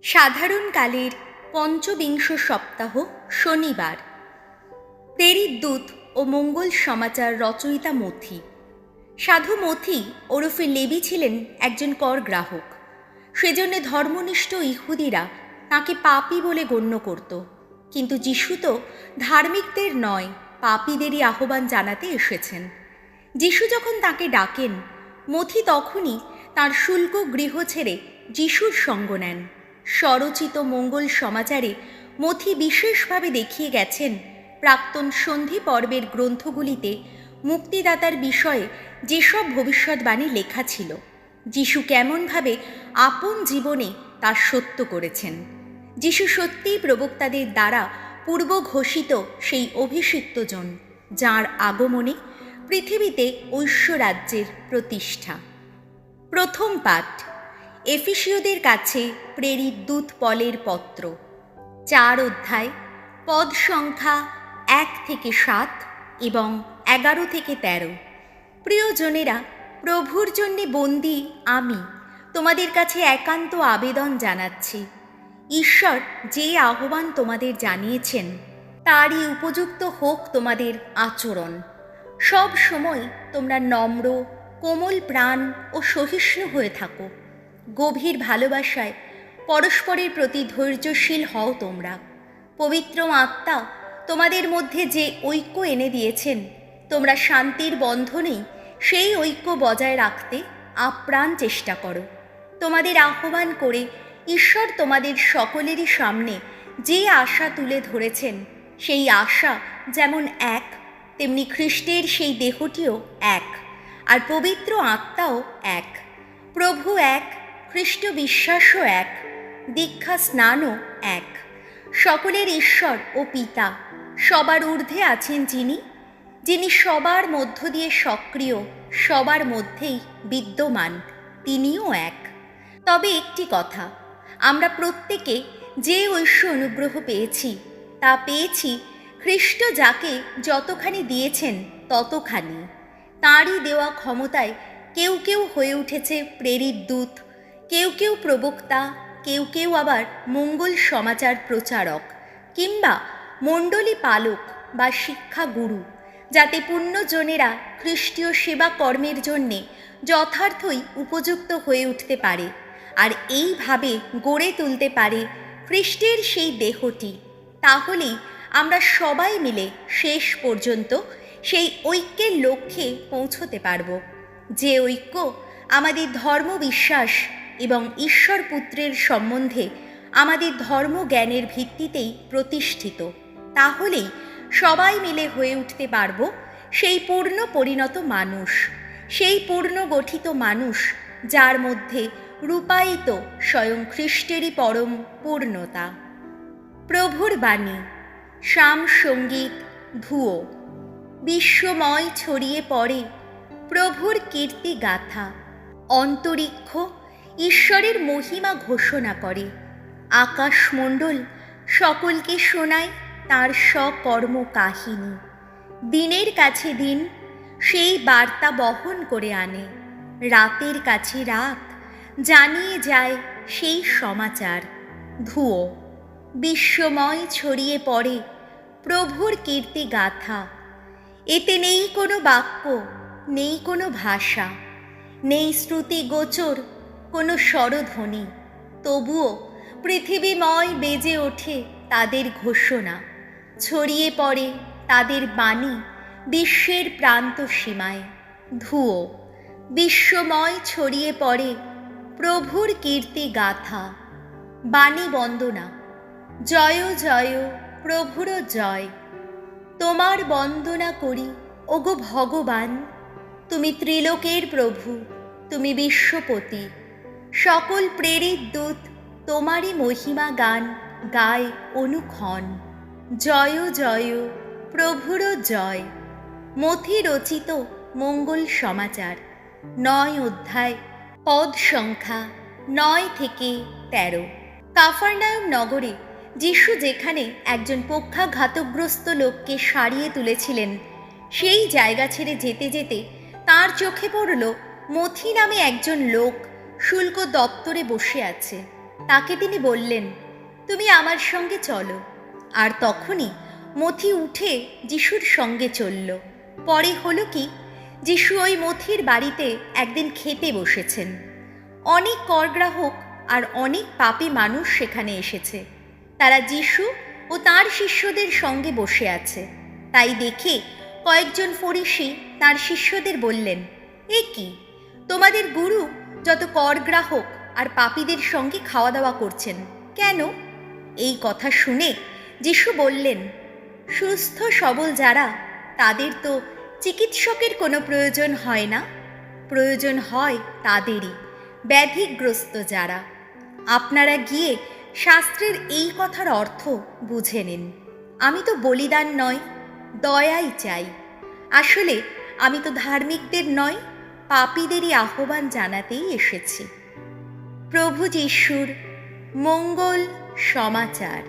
সাধারণকালের পঞ্চবিংশ সপ্তাহ শনিবার। প্রেরিত দূত ও মঙ্গল সমাচার রচয়িতা মথি। সাধু মথি ওরফে লেবি ছিলেন একজন কর গ্রাহক। সেজন্য ধর্মনিষ্ঠ ইহুদিরা তাঁকে পাপী বলে গণ্য করত। কিন্তু যিশু তো ধার্মিকদের নয়, পাপীদেরই আহ্বান জানাতে এসেছেন। যিশু যখন তাঁকে ডাকেন, মথি তখনই তাঁর শুল্ক গৃহ ছেড়ে যিশুর সঙ্গ নেন। স্বরচিত মঙ্গল সমাচারে মথি বিশেষভাবে দেখিয়ে গেছেন প্রাক্তন সন্ধি পর্বের গ্রন্থগুলিতে মুক্তিদাতার বিষয়ে যেসব ভবিষ্যৎবাণী লেখা ছিল, যিশু কেমনভাবে আপন জীবনে তা সত্য করেছেন। যিশু সত্যিই প্রবক্তাদের দ্বারা পূর্ব ঘোষিত সেই অভিষিক্ত জন, যাঁর আগমনে পৃথিবীতে ঐশ্বরাজ্যের প্রতিষ্ঠা। প্রথম পাঠ এফিসীয়দের কাছে প্রেরিত দূত পলের পত্র, 4 অধ্যায়, পদ সংখ্যা 1 থেকে 7 এবং 11 থেকে 13। প্রিয়জনেরা, প্রভুর জন্যে বন্দী আমি তোমাদের কাছে একান্ত আবেদন জানাচ্ছি। ঈশ্বর যে আহ্বান তোমাদের জানিয়েছেন, তারই উপযুক্ত হোক তোমাদের আচরণ। সব সময় তোমরা নম্র, কোমল প্রাণ ও সহিষ্ণু হয়ে থাকো। গভীর ভালোবাসায় পরস্পরের প্রতি ধৈর্যশীল হও তোমরা। পবিত্র আত্মা তোমাদের মধ্যে যে ঐক্য এনে দিয়েছেন, তোমরা শান্তির বন্ধনেই সেই ঐক্য বজায় রাখতে আপ্রাণ চেষ্টা করো। তোমাদের আহ্বান করে ঈশ্বর তোমাদের সকলেরই সামনে যে আশা তুলে ধরেছেন, সেই আশা যেমন এক, তেমনি খ্রিস্টের সেই দেহটিও এক, আর পবিত্র আত্মাও এক। প্রভু এক, খ্রিস্ট বিশ্বাসও এক, দীক্ষা স্নানও এক। সকলের ঈশ্বর ও পিতা, সবার ঊর্ধ্বে আছেন যিনি সবার মধ্য দিয়ে সক্রিয়, সবার মধ্যেই বিদ্যমান, তিনিও এক। তবে একটি কথা, আমরা প্রত্যেকে যে ঐশ্ব অনুগ্রহ পেয়েছি, তা পেয়েছি খ্রিস্ট যাকে যতখানি দিয়েছেন ততখানি। তাঁরই দেওয়া ক্ষমতায় কেউ কেউ হয়ে উঠেছে প্রেরিত দূত, কেউ কেউ প্রবক্তা, কেউ কেউ আবার মঙ্গল সমাচার প্রচারক কিংবা মণ্ডলী পালক বা শিক্ষা গুরু, যাতে পুণ্যজনেরা খ্রিস্টীয় সেবা কর্মের জন্যে যথার্থই উপযুক্ত হয়ে উঠতে পারে আর এইভাবে গড়ে তুলতে পারে খ্রিস্টের সেই দেহটি। তাহলেই আমরা সবাই মিলে শেষ পর্যন্ত সেই ঐক্যের লক্ষ্যে পৌঁছতে পারব, যে ঐক্য আমাদের ধর্মবিশ্বাস এবং ঈশ্বর পুত্রের সম্বন্ধে আমাদের ধর্মজ্ঞানের ভিত্তিতেই প্রতিষ্ঠিত। তাহলেই সবাই মিলে হয়ে উঠতে পারব সেই পূর্ণ পরিণত মানুষ, সেই পূর্ণ গঠিত মানুষ যার মধ্যে রূপায়িত স্বয়ং খ্রিস্টেরই পরম পূর্ণতা। প্রভুর বাণী, শাম সঙ্গীত, ধুয়ো। বিশ্বময় ছড়িয়ে পড়ে প্রভুর কীর্তি গাথা। অন্তরিক্ষ ঈশ্বরের মহিমা ঘোষণা করে। আকাশমণ্ডল সকলকে শোনায় তাঁর সকর্ম কাহিনী। দিনের কাছে দিন সেই বার্তা বহন করে আনে, রাতের কাছে রাত জানিয়ে যায় সেই সমাচার। ধুয়ো। বিশ্বময় ছড়িয়ে পড়ে প্রভুর কীর্তি গাথা। এতে নেই কোনো বাক্য, নেই কোনো ভাষা, নেই শ্রুতি গোচর কোনো স্বরধ্বনি, তবুও পৃথিবীময় বেজে ওঠে তাদের ঘোষণা। ছড়িয়ে পড়ে তাদের বাণী বিশ্বের প্রান্ত সীমায়। ধুয়ো। বিশ্বময় ছড়িয়ে পড়ে প্রভুর কীর্তি গাথা। বাণী বন্দনা। জয় জয় প্রভুর জয়। তোমার বন্দনা করি ওগো ভগবান। তুমি ত্রিলোকের প্রভু, তুমি বিশ্বপতি। সকল প্রেরিত দূত তোমারই মহিমা গান গায় অনুক্ষণ। জয় জয় প্রভুর জয়। মথি রচিত মঙ্গল সমাচার, 9 অধ্যায়, পদ সংখ্যা 9 থেকে 13। কাফারনায়ুম নগরে যিশু যেখানে একজন পক্ষাঘাতগ্রস্ত লোককে সারিয়ে তুলেছিলেন, সেই জায়গা ছেড়ে যেতে যেতে তাঁর চোখে পড়ল মথি নামে একজন লোক শুল্ক দপ্তরে বসে আছে। তাকে তিনি বললেন, তুমি আমার সঙ্গে চলো। আর তখনই মথি উঠে যিশুর সঙ্গে চলল। পরে হলো কি, যিশু ওই মথির বাড়িতে একদিন খেতে বসেছেন। অনেক করগ্রাহক আর অনেক পাপী মানুষ সেখানে এসেছে। তারা যিশু ও তাঁর শিষ্যদের সঙ্গে বসে আছে। তাই দেখে কয়েকজন ফরিসি তাঁর শিষ্যদের বললেন, এ কি, তোমাদের গুরু যত করগ্রাহক আর পাপীদের সঙ্গে খাওয়া দাওয়া করছেন কেন? এই কথা শুনে যিশু বললেন, সুস্থ সবল যারা, তাদের তো চিকিৎসকের কোনো প্রয়োজন হয় না, প্রয়োজন হয় তাদেরই, ব্যাধিগ্রস্ত যারা। আপনারা গিয়ে শাস্ত্রের এই কথার অর্থ বুঝে নিন। আমি তো বলিদান নয়, দয়াই চাই। আসলে আমি তো ধার্মিকদের নয়, পাপীদেরই আহ্বান জানাতেই এসেছি। প্রভু যিশুর মঙ্গল সমাচার।